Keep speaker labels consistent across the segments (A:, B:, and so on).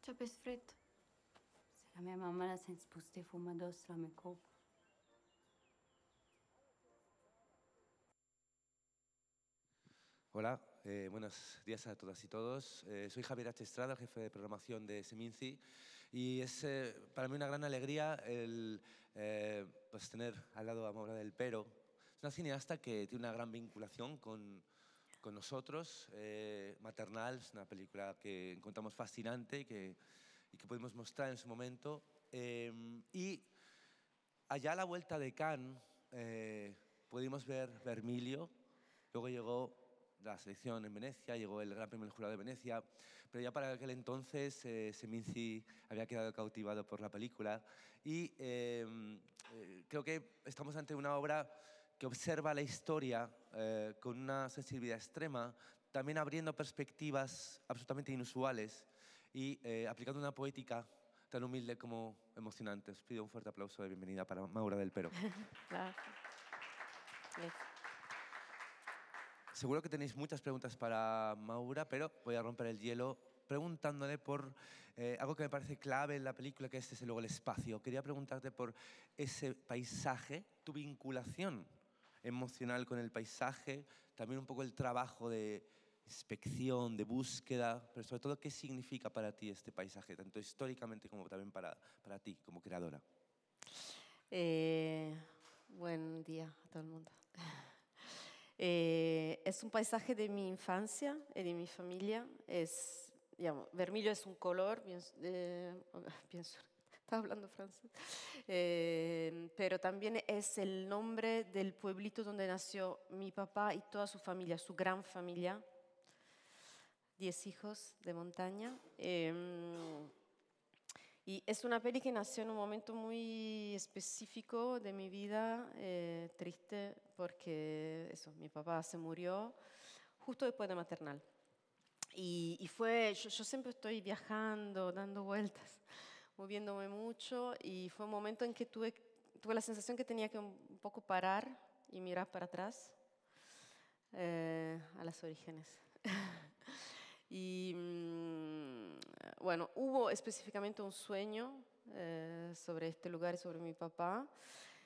A: Ce aveți fred? Seara mea mama lasă-mi spus de fumados la mi copo.
B: Hola, buenos días a todas y todos. Soy Javier H. Estrada, jefe de programación de Seminci, y es para mí una gran alegría el pues tener al lado a Maura del Pero. Es una cineasta que tiene una gran vinculación con nosotros. Maternal es una película que encontramos fascinante y que pudimos mostrar en su momento. Y allá a la vuelta de Cannes pudimos ver Vermilio, luego llegó la selección en Venecia, llegó el Gran Premio del Jurado de Venecia, pero ya para aquel entonces Seminci había quedado cautivado por la película y creo que estamos ante una obra que observa la historia con una sensibilidad extrema, también abriendo perspectivas absolutamente inusuales y aplicando una poética tan humilde como emocionante. Os pido un fuerte aplauso de bienvenida para Maura del Pero. Seguro que tenéis muchas preguntas para Maura, pero voy a romper el hielo preguntándole por algo que me parece clave en la película, que es desde luego el espacio. Quería preguntarte por ese paisaje, tu vinculación emocional con el paisaje, también un poco el trabajo de inspección, de búsqueda, pero sobre todo qué significa para ti este paisaje, tanto históricamente como también para ti como creadora.
C: Buen día a todo el mundo. Es un paisaje de mi infancia y de mi familia. Digamos, vermillo es un color, pienso, estaba hablando francés, pero también es el nombre del pueblito donde nació mi papá y toda su familia, su gran familia, 10 hijos de montaña. Y es una peli que nació en un momento muy específico de mi vida, triste, porque mi papá se murió justo después de maternal. Y fue, yo siempre estoy viajando, dando vueltas, moviéndome mucho, y fue un momento en que tuve la sensación que tenía que un poco parar y mirar para atrás, a los orígenes. Y bueno, hubo específicamente un sueño sobre este lugar y sobre mi papá,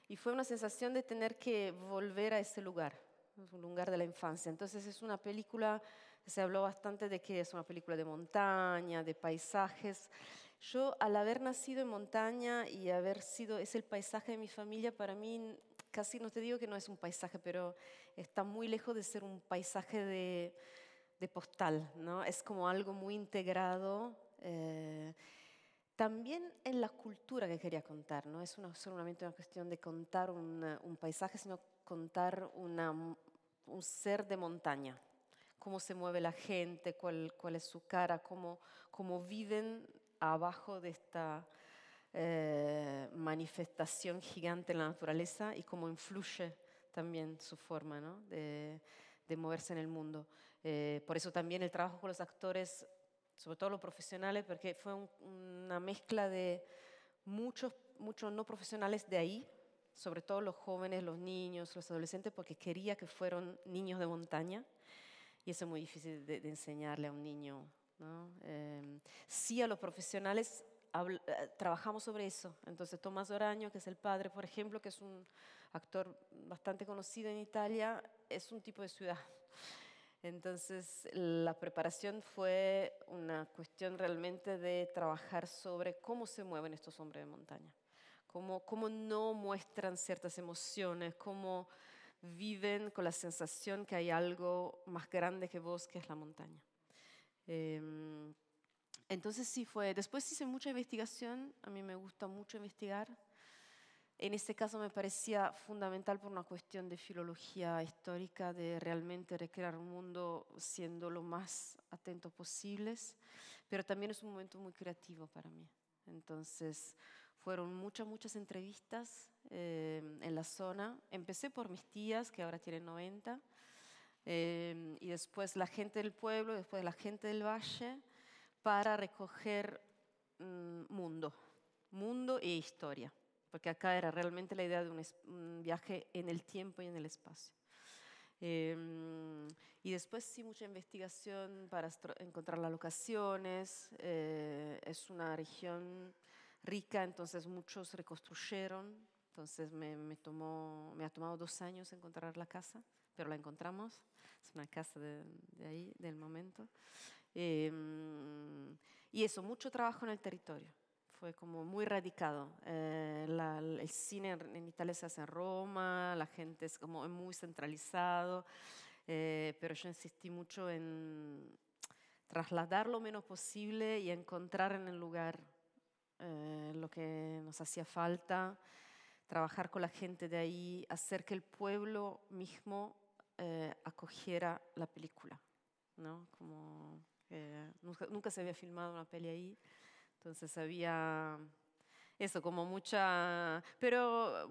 C: y fue una sensación de tener que volver a ese lugar, un lugar de la infancia. Entonces es una película, se habló bastante de que es una película de montaña, de paisajes. Yo, al haber nacido en montaña y es el paisaje de mi familia, para mí casi no te digo que no es un paisaje, pero está muy lejos de ser un paisaje de postal, ¿no? Es como algo muy integrado. También en la cultura que quería contar, no es solamente una cuestión de contar un paisaje, sino contar un ser de montaña. Cómo se mueve la gente, cuál es su cara, cómo viven abajo de esta manifestación gigante en la naturaleza y cómo influye también su forma, ¿no? de moverse en el mundo. Por eso también el trabajo con los actores, sobre todo los profesionales, porque fue una mezcla de muchos no profesionales de ahí, sobre todo los jóvenes, los niños, los adolescentes, porque quería que fueran niños de montaña, y eso es muy difícil de enseñarle a un niño, ¿no? Sí, a los profesionales trabajamos sobre eso. Entonces Tomás Oraño, que es el padre, por ejemplo, que es un actor bastante conocido en Italia, es un tipo de ciudad. Entonces la preparación fue una cuestión realmente de trabajar sobre cómo se mueven estos hombres de montaña, cómo no muestran ciertas emociones, cómo viven con la sensación que hay algo más grande que vos, que es la montaña. Entonces sí fue, después hice mucha investigación, a mí me gusta mucho investigar. En este caso me parecía fundamental por una cuestión de filología histórica, de realmente recrear un mundo siendo lo más atentos posibles, pero también es un momento muy creativo para mí. Entonces fueron muchas entrevistas en la zona. Empecé por mis tías, que ahora tienen 90, y después la gente del pueblo, después la gente del valle, para recoger mundo e historia, porque acá era realmente la idea de un viaje en el tiempo y en el espacio. Y después sí, mucha investigación para encontrar las locaciones. Es una región rica, entonces muchos reconstruyeron. Entonces me ha tomado 2 años encontrar la casa, pero la encontramos. Es una casa de ahí, del momento. Y eso, mucho trabajo en el territorio. Fue como muy radicado. El cine en Italia se hace en Roma, la gente es como muy centralizado, pero yo insistí mucho en trasladar lo menos posible y encontrar en el lugar lo que nos hacía falta, trabajar con la gente de ahí, hacer que el pueblo mismo acogiera la película, ¿no? Como nunca se había filmado una peli ahí, entonces había eso, como mucha... Pero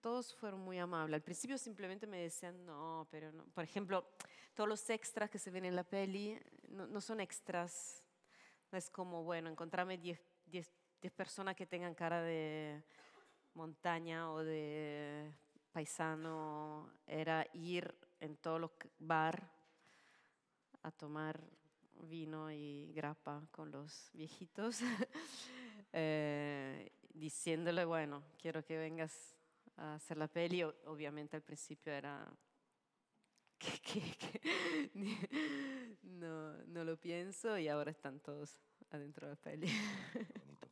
C: todos fueron muy amables. Al principio simplemente me decían, no, pero no. Por ejemplo, todos los extras que se ven en la peli no son extras. No es como, bueno, encontrarme 10 personas que tengan cara de montaña o de paisano. Era ir en todos los bar a tomar vino y grappa con los viejitos, diciéndole, bueno, quiero que vengas a hacer la peli. Obviamente al principio era no lo pienso, y ahora están todos adentro de la peli.
B: Bonito.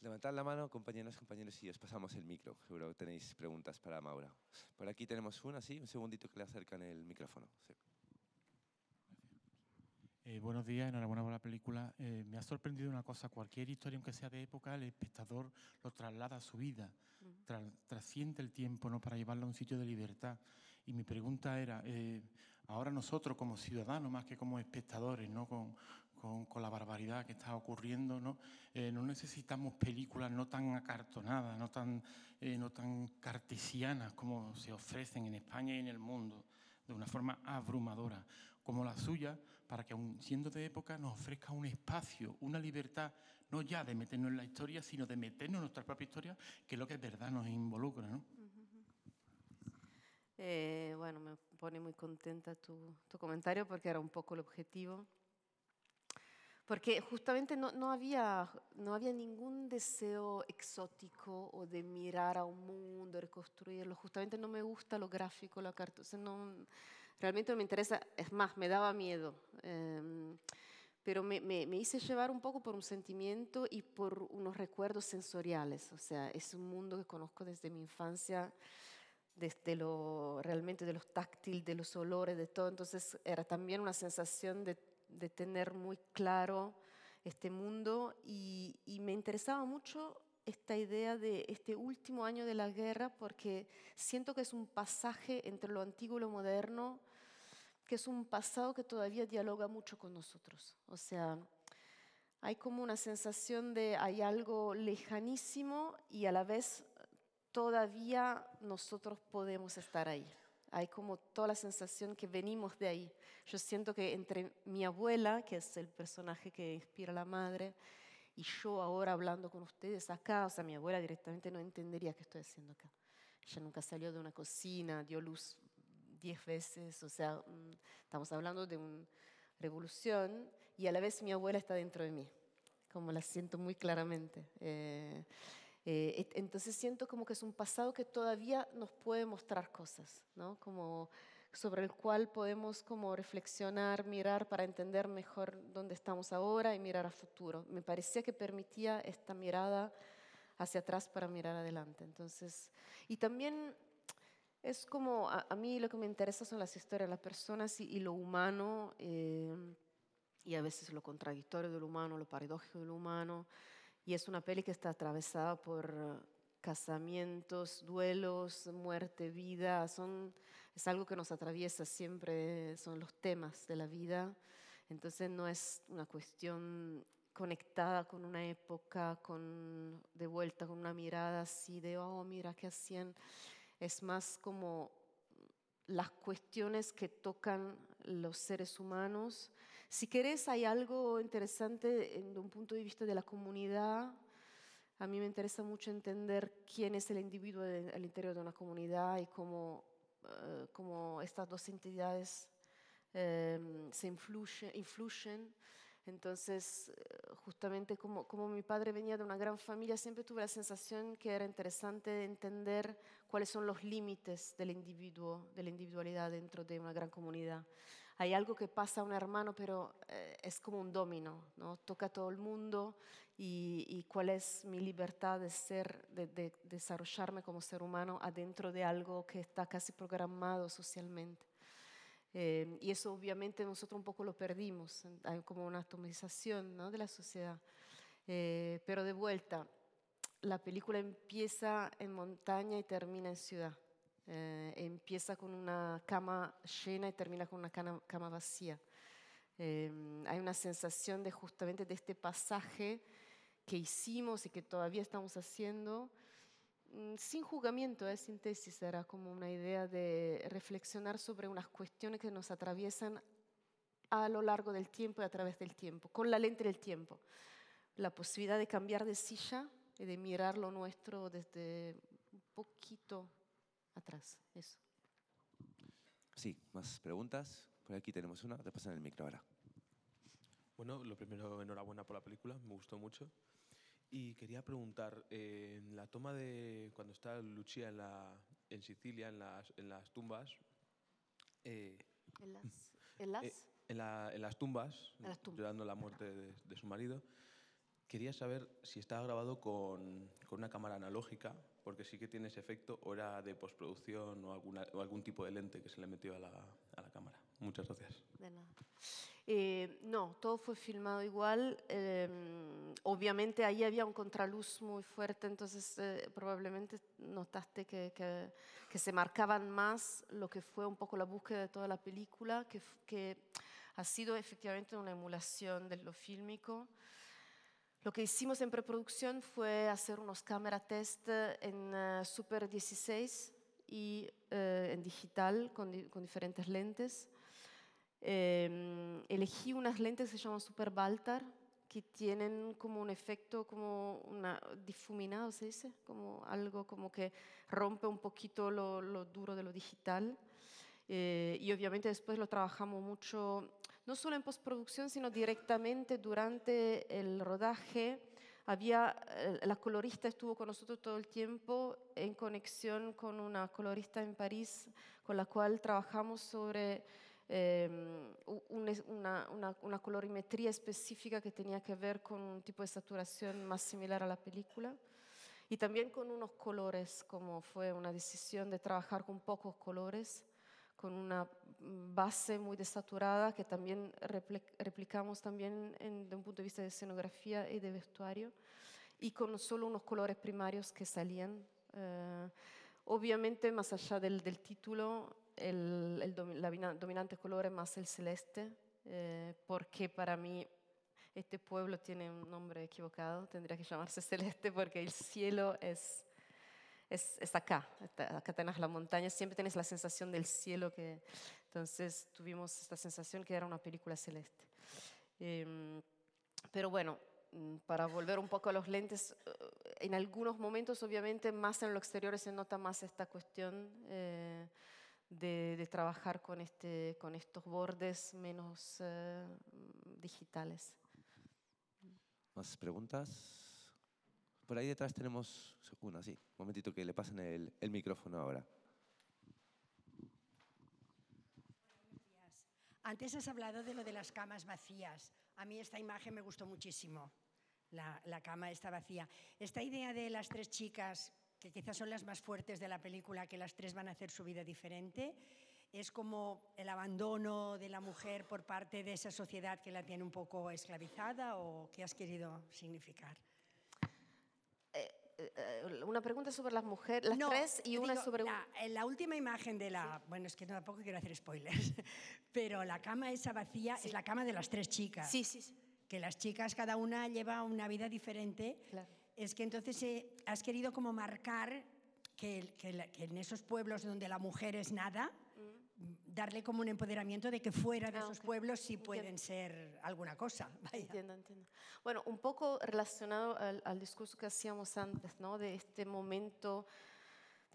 B: Levantad la mano, compañeros, compañeros, y os pasamos el micro. Seguro que tenéis preguntas para Maura. Por aquí tenemos una, sí, un segundito que le acercan el micrófono. Sí.
D: Buenos días, enhorabuena por la película. Me ha sorprendido una cosa: cualquier historia, aunque sea de época, el espectador lo traslada a su vida, trasciende el tiempo, ¿no?, para llevarlo a un sitio de libertad. Y mi pregunta era, ahora nosotros como ciudadanos, más que como espectadores, ¿no?, con la barbaridad que está ocurriendo, ¿no? No necesitamos películas no tan acartonadas, no tan cartesianas como se ofrecen en España y en el mundo, de una forma abrumadora, como la suya, para que, aun siendo de época, nos ofrezca un espacio, una libertad, no ya de meternos en la historia, sino de meternos en nuestra propia historia, que es lo que es verdad nos involucra, ¿no?
C: Bueno, me pone muy contenta tu comentario, porque era un poco el objetivo. Porque justamente no había ningún deseo exótico o de mirar a un mundo, reconstruirlo. Justamente no me gusta lo gráfico, lo cartón. O sea, realmente no me interesa. Es más, me daba miedo. Pero me hice llevar un poco por un sentimiento y por unos recuerdos sensoriales. O sea, es un mundo que conozco desde mi infancia, desde realmente de los táctiles, de los olores, de todo. Entonces era también una sensación de tener muy claro este mundo, y me interesaba mucho esta idea de este último año de la guerra, porque siento que es un pasaje entre lo antiguo y lo moderno, que es un pasado que todavía dialoga mucho con nosotros. O sea, hay como una sensación de hay algo lejanísimo y a la vez todavía nosotros podemos estar ahí. Hay como toda la sensación que venimos de ahí. Yo siento que entre mi abuela, que es el personaje que inspira a la madre, y yo ahora hablando con ustedes acá, o sea, mi abuela directamente no entendería qué estoy haciendo acá. Ella nunca salió de una cocina, dio luz 10 veces, o sea, estamos hablando de una revolución, y a la vez mi abuela está dentro de mí, como la siento muy claramente. Entonces siento como que es un pasado que todavía nos puede mostrar cosas, ¿no? Como sobre el cual podemos como reflexionar, mirar para entender mejor dónde estamos ahora y mirar a futuro. Me parecía que permitía esta mirada hacia atrás para mirar adelante. Entonces, y también es como, a mí lo que me interesa son las historias, las personas y lo humano, y a veces lo contradictorio de lo humano, lo paradójico de lo humano. Y es una peli que está atravesada por casamientos, duelos, muerte, vida. Es algo que nos atraviesa siempre, son los temas de la vida. Entonces no es una cuestión conectada con una época, de vuelta con una mirada así de, oh, mira qué hacían. Es más como las cuestiones que tocan los seres humanos. Si querés, hay algo interesante desde un punto de vista de la comunidad. A mí me interesa mucho entender quién es el individuo al interior de una comunidad y cómo como estas dos entidades se influyen. Entonces, justamente como mi padre venía de una gran familia, siempre tuve la sensación que era interesante entender cuáles son los límites del individuo, de la individualidad dentro de una gran comunidad. Hay algo que pasa a un hermano, pero es como un dominó, ¿no? Toca a todo el mundo y cuál es mi libertad de ser, de desarrollarme como ser humano adentro de algo que está casi programado socialmente. Y eso obviamente nosotros un poco lo perdimos, hay como una atomización, ¿no?, de la sociedad. Pero de vuelta, la película empieza en montaña y termina en ciudad. Empieza con una cama llena y termina con una cama vacía. Hay una sensación de justamente de este pasaje que hicimos y que todavía estamos haciendo, sin juzgamiento, sin tesis, era como una idea de reflexionar sobre unas cuestiones que nos atraviesan a lo largo del tiempo y a través del tiempo, con la lente del tiempo. La posibilidad de cambiar de silla y de mirar lo nuestro desde un poquito atrás, eso.
B: Sí, más preguntas. Por aquí tenemos una, te pasan el micro ahora.
E: Bueno, lo primero, enhorabuena por la película, me gustó mucho. Y quería preguntar, en la toma de cuando está Lucia en Sicilia, en las tumbas,
C: ¿En las
E: tumbas,
C: En las tumbas.
E: llorando la muerte de su marido, quería saber si estaba grabado con una cámara analógica, porque sí que tiene ese efecto, o era de postproducción o algún tipo de lente que se le metió a la cámara. Muchas gracias.
C: De nada. No, todo fue filmado igual. Obviamente ahí había un contraluz muy fuerte, entonces probablemente notaste que se marcaban más lo que fue un poco la búsqueda de toda la película, que ha sido efectivamente una emulación de lo fílmico. Lo que hicimos en preproducción fue hacer unos cámara test en Super 16 y en digital con diferentes lentes. Elegí unas lentes que se llaman Super Baltar, que tienen como un efecto como difuminado, se dice, como algo como que rompe un poquito lo duro de lo digital. Y obviamente después lo trabajamos mucho, no solo en postproducción, sino directamente durante el rodaje. La colorista estuvo con nosotros todo el tiempo en conexión con una colorista en París, con la cual trabajamos sobre una colorimetría específica que tenía que ver con un tipo de saturación más similar a la película. Y también con unos colores, como fue una decisión de trabajar con pocos colores, con una base muy desaturada que también replicamos también desde un punto de vista de escenografía y de vestuario, y con solo unos colores primarios que salían. Obviamente, más allá del título, la dominante color es más el celeste, porque para mí este pueblo tiene un nombre equivocado, tendría que llamarse Celeste porque el cielo es acá. Acá tenés la montaña, siempre tenés la sensación del cielo, entonces tuvimos esta sensación que era una película celeste. Pero bueno, para volver un poco a los lentes, en algunos momentos obviamente más en lo exterior se nota más esta cuestión de trabajar con estos bordes menos digitales.
B: ¿Más preguntas? Por ahí detrás tenemos una, sí. Un momentito que le pasen el micrófono ahora.
F: Antes has hablado de lo de las camas vacías. A mí esta imagen me gustó muchísimo. La cama está vacía. Esta idea de las tres chicas, que quizás son las más fuertes de la película, que las tres van a hacer su vida diferente, es como el abandono de la mujer por parte de esa sociedad que la tiene un poco esclavizada, ¿o qué has querido significar?
C: Una pregunta sobre las mujeres, las tres, y una sobre...
F: La última imagen de la... ¿Sí? Bueno, es que tampoco quiero hacer spoilers, pero la cama esa vacía, sí, es la cama de las tres chicas.
C: Sí, sí, sí.
F: Que las chicas, cada una lleva una vida diferente.
C: Claro.
F: Es que entonces has querido como marcar que en esos pueblos donde la mujer es nada, darle como un empoderamiento de que fuera de esos pueblos sí pueden ser alguna cosa. Vaya.
C: Entiendo. Bueno, un poco relacionado al discurso que hacíamos antes, ¿no? De este momento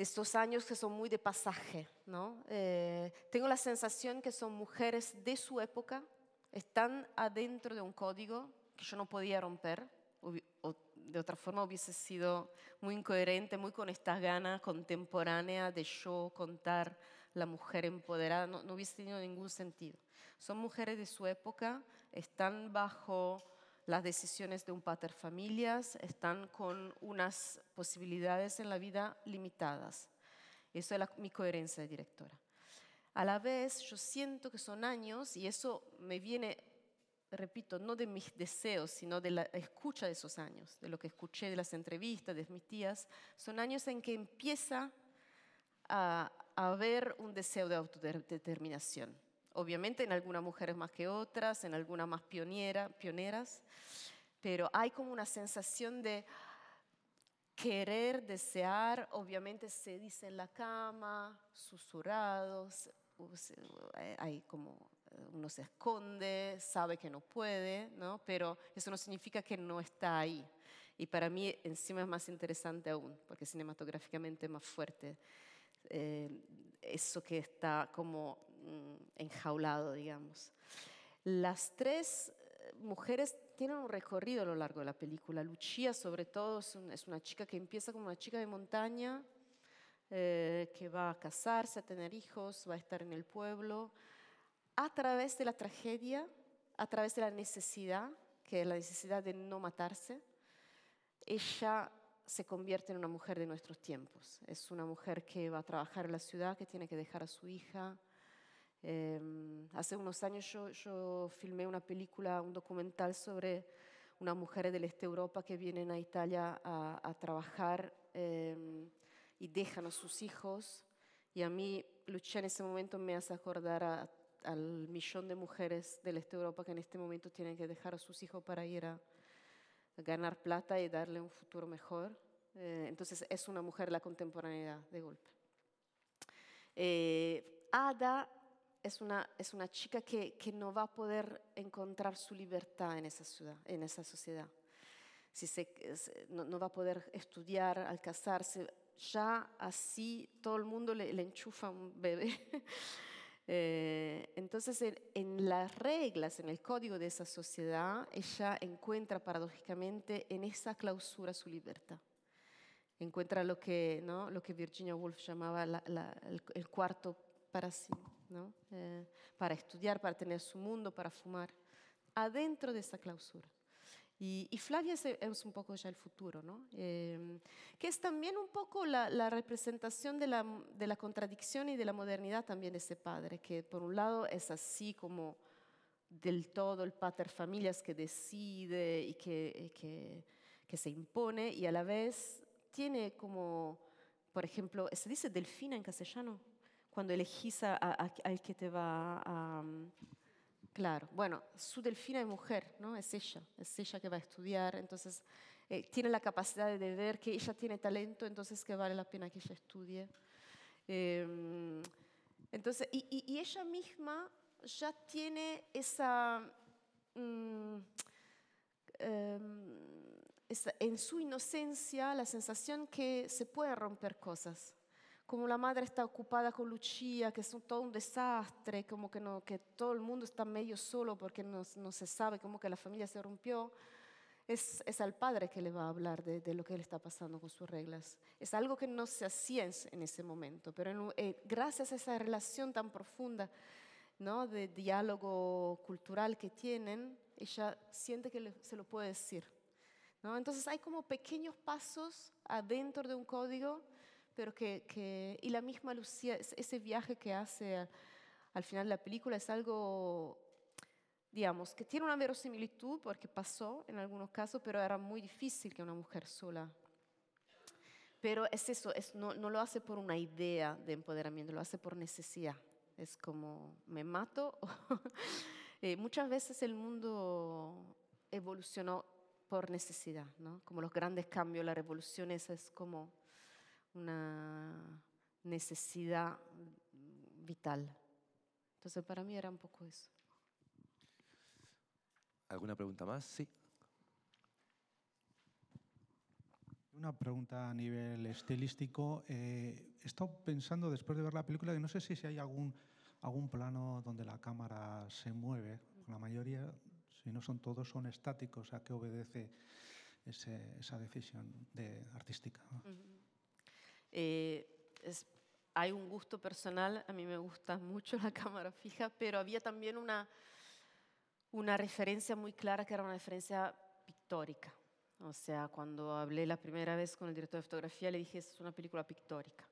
C: estos años que son muy de pasaje, ¿no? Tengo la sensación que son mujeres de su época, están adentro de un código que yo no podía romper, o de otra forma hubiese sido muy incoherente, muy con esta gana contemporánea de yo contar la mujer empoderada, no hubiese tenido ningún sentido. Son mujeres de su época, están bajo las decisiones de un pater familias, están con unas posibilidades en la vida limitadas. Eso es mi coherencia de directora. A la vez, yo siento que son años, y eso me viene, repito, no de mis deseos, sino de la escucha de esos años, de lo que escuché de las entrevistas, de mis tías, son años en que empieza a haber un deseo de autodeterminación. Obviamente en algunas mujeres más que otras, en algunas más pioneras, pero hay como una sensación de querer, desear, obviamente se dice en la cama, susurrados, hay como uno se esconde, sabe que no puede, ¿no? Pero eso no significa que no está ahí. Y para mí encima es más interesante aún, porque cinematográficamente es más fuerte eso que está como enjaulado, digamos. Las tres mujeres tienen un recorrido a lo largo de la película. Lucia, sobre todo, es una chica que empieza como una chica de montaña, que va a casarse, a tener hijos, va a estar en el pueblo, a través de la tragedia, a través de la necesidad, que es la necesidad de no matarse. Ella se convierte en una mujer de nuestros tiempos. Es una mujer que va a trabajar en la ciudad, que tiene que dejar a su hija. Hace unos años yo filmé una película, un documental sobre unas mujeres del este de Europa que vienen a Italia a trabajar y dejan a sus hijos. Y a mí, Lucia en ese momento me hace acordar al millón de mujeres del este de Europa que en este momento tienen que dejar a sus hijos para ir a ganar plata y darle un futuro mejor. Entonces es una mujer de la contemporaneidad de golpe. Ada es una chica que no va a poder encontrar su libertad en esa ciudad, en esa sociedad. No va a poder estudiar al casarse. Ya así todo el mundo le enchufa un bebé. Entonces en las reglas, en el código de esa sociedad, ella encuentra paradójicamente en esa clausura su libertad. Encuentra lo que Virginia Woolf llamaba el cuarto para sí, ¿no? Para estudiar, para tener su mundo, para fumar, adentro de esa clausura. Y Flavia es un poco ya el futuro, ¿no? Que es también un poco la representación de la contradicción y de la modernidad también de ese padre, que por un lado es así como del todo el pater familias que decide y que se impone, y a la vez tiene como, por ejemplo, ¿se dice delfina en castellano? Cuando elegís al que te va a... Claro, bueno, su delfina es mujer, ¿no? Es ella que va a estudiar, entonces tiene la capacidad de ver que ella tiene talento, entonces que vale la pena que ella estudie. Entonces, y ella misma ya tiene en su inocencia la sensación que se pueden romper cosas. Como la madre está ocupada con Lucia, que es todo un desastre, como que todo el mundo está medio solo porque no se sabe, como que la familia se rompió, es al padre que le va a hablar de lo que le está pasando con sus reglas. Es algo que no se hacía en ese momento, pero gracias a esa relación tan profunda, ¿no?, de diálogo cultural que tienen, ella siente que se lo puede decir, ¿no? Entonces hay como pequeños pasos adentro de un código, pero y la misma Lucía, ese viaje que hace al final de la película es algo, digamos, que tiene una verosimilitud porque pasó en algunos casos, pero era muy difícil que una mujer sola. Pero es eso, no lo hace por una idea de empoderamiento, lo hace por necesidad. Es como, me mato. Muchas veces el mundo evolucionó por necesidad, ¿no? Como los grandes cambios, la revolución, esa es como una necesidad vital. Entonces para mí era un poco eso.
B: ¿Alguna pregunta más? Sí.
G: Una pregunta a nivel estilístico. He estado pensando después de ver la película que no sé si hay algún plano donde la cámara se mueve. La mayoría, si no son todos, son estáticos. ¿A qué obedece esa decisión artística?
C: Hay un gusto personal, a mí me gusta mucho la cámara fija, pero había también una referencia muy clara que era una referencia pictórica. O sea, cuando hablé la primera vez con el director de fotografía le dije, es una película pictórica.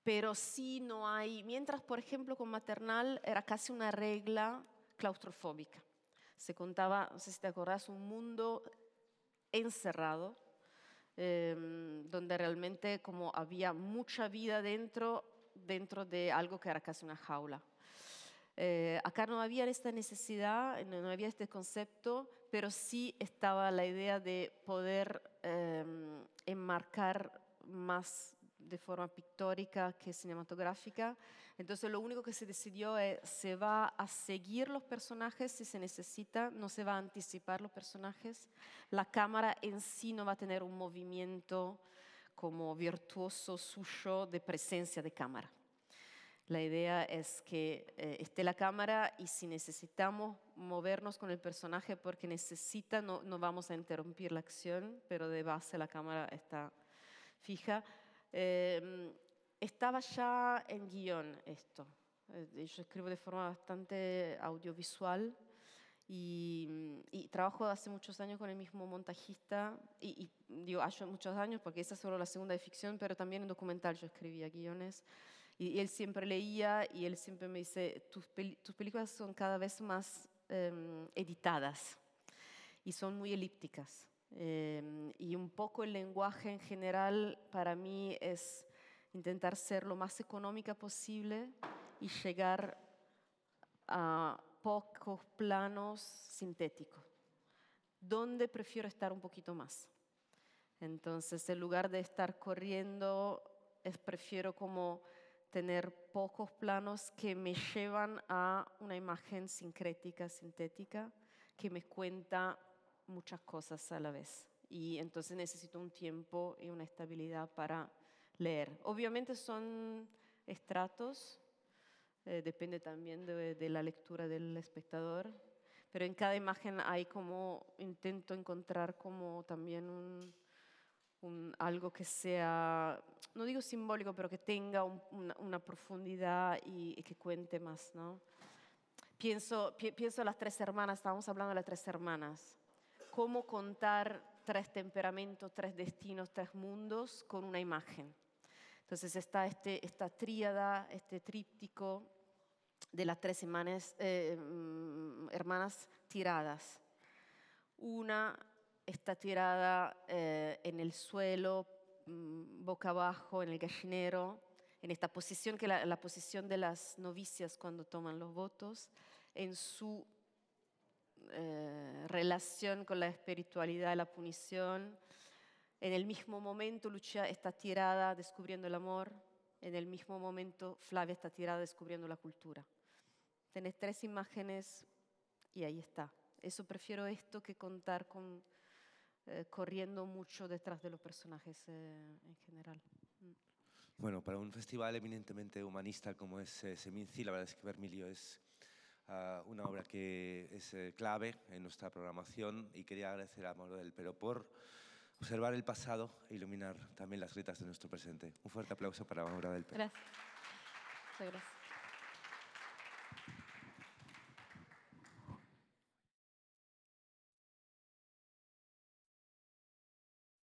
C: Pero sí no hay, mientras por ejemplo con Maternal era casi una regla claustrofóbica. Se contaba, no sé si te acordás, un mundo encerrado, donde realmente como había mucha vida dentro de algo que era casi una jaula. Acá no había esta necesidad, no había este concepto, pero sí estaba la idea de poder enmarcar más de forma pictórica que cinematográfica. Entonces lo único que se decidió es, se va a seguir los personajes si se necesita, no se va a anticipar los personajes. La cámara en sí no va a tener un movimiento como virtuoso suyo de presencia de cámara. La idea es que esté la cámara y si necesitamos movernos con el personaje porque necesita, no vamos a interrumpir la acción, pero de base la cámara está fija. Estaba ya en guión esto. Yo escribo de forma bastante audiovisual y trabajo hace muchos años con el mismo montajista y digo hace muchos años porque esa es solo la segunda de ficción, pero también en documental yo escribía guiones. Y él siempre leía y él siempre me dice, tus películas son cada vez más editadas y son muy elípticas. Y un poco el lenguaje en general para mí es intentar ser lo más económica posible y llegar a pocos planos sintéticos, donde prefiero estar un poquito más. Entonces, en lugar de estar corriendo, prefiero como tener pocos planos que me llevan a una imagen sincrética, sintética, que me cuenta muchas cosas a la vez. Y entonces necesito un tiempo y una estabilidad para leer. Obviamente son estratos, depende también de la lectura del espectador, pero en cada imagen hay como, intento encontrar como también algo que sea, no digo simbólico, pero que tenga una profundidad y que cuente más, ¿no? Pienso las tres hermanas, estábamos hablando de las tres hermanas. Cómo contar tres temperamentos, tres destinos, tres mundos con una imagen. Entonces está esta tríada, este tríptico de las tres hermanas tiradas. Una está tirada en el suelo, boca abajo, en el gallinero, en esta posición que es la posición de las novicias cuando toman los votos, en su relación con la espiritualidad y la punición. En el mismo momento Lucia está tirada descubriendo el amor, en el mismo momento Flavia está tirada descubriendo la cultura. Tenés tres imágenes y ahí está. Eso prefiero esto que contar corriendo mucho detrás de los personajes en general.
B: Bueno, para un festival eminentemente humanista como es Seminci, la verdad es que Vermilio es una obra que es clave en nuestra programación y quería agradecer a Mauro del Pero por observar el pasado e iluminar también las grietas de nuestro presente. Un fuerte aplauso para Mauro del Pero.
C: Gracias. Muchas gracias.